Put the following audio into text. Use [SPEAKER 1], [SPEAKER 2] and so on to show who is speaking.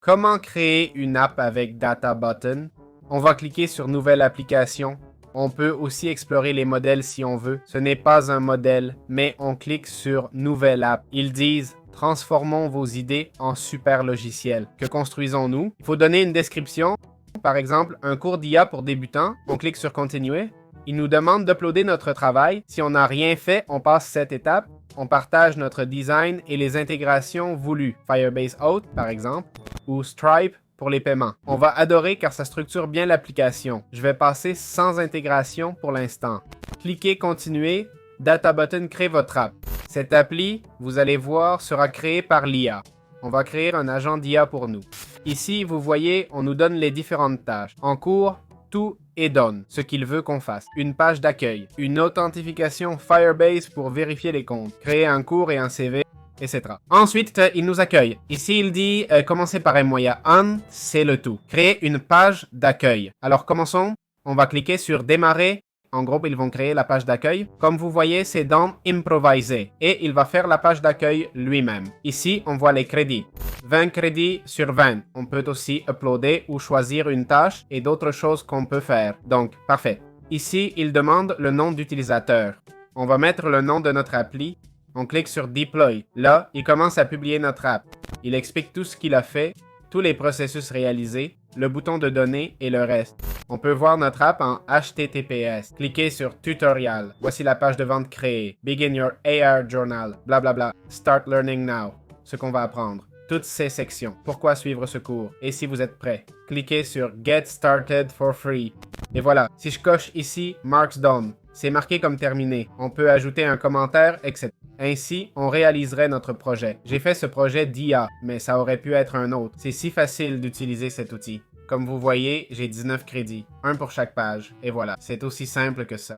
[SPEAKER 1] Comment créer une app avec Data Button? On va cliquer sur Nouvelle application. On peut aussi explorer les modèles si on veut. Ce n'est pas un modèle, mais on clique sur Nouvelle app. Ils disent transformons vos idées en super logiciel. Que construisons-nous? Il faut donner une description. Par exemple, un cours d'IA pour débutants. On clique sur Continuer. Il nous demande d'uploader notre travail. Si on n'a rien fait, on passe cette étape. On partage notre design et les intégrations voulues. Firebase Auth, par exemple, ou Stripe pour les paiements. On va adorer car ça structure bien l'application. Je vais passer sans intégration pour l'instant. Cliquez Continuer. Data Button crée votre app. Cette appli, vous allez voir, sera créée par l'IA. On va créer un agent d'IA pour nous. Ici, vous voyez, on nous donne les différentes tâches. En cours, tout est done, ce qu'il veut qu'on fasse. Une page d'accueil, une authentification Firebase pour vérifier les comptes, créer un cours et un CV, etc. Ensuite, il nous accueille. Ici, il dit commencer par un moyen on, c'est le tout. Créer une page d'accueil. Alors, commençons. On va cliquer sur démarrer. En gros, ils vont créer la page d'accueil. Comme vous voyez, c'est dans Improviser. Et il va faire la page d'accueil lui-même. Ici, on voit les crédits. 20 crédits sur 20. On peut aussi uploader ou choisir une tâche et d'autres choses qu'on peut faire. Donc, parfait. Ici, il demande le nom d'utilisateur. On va mettre le nom de notre appli. On clique sur Deploy. Là, il commence à publier notre app. Il explique tout ce qu'il a fait, tous les processus réalisés, le bouton de données et le reste. On peut voir notre app en HTTPS. Cliquez sur Tutorial. Voici la page de vente créée. Begin your AR journal. Blablabla. Start learning now. Ce qu'on va apprendre. Toutes ces sections. Pourquoi suivre ce cours? Et si vous êtes prêt, cliquez sur Get started for free. Et voilà. Si je coche ici Marks done, c'est marqué comme terminé. On peut ajouter un commentaire, etc. Ainsi, on réaliserait notre projet. J'ai fait ce projet d'IA, mais ça aurait pu être un autre. C'est si facile d'utiliser cet outil. Comme vous voyez, j'ai 19 crédits, un pour chaque page, et voilà, c'est aussi simple que ça.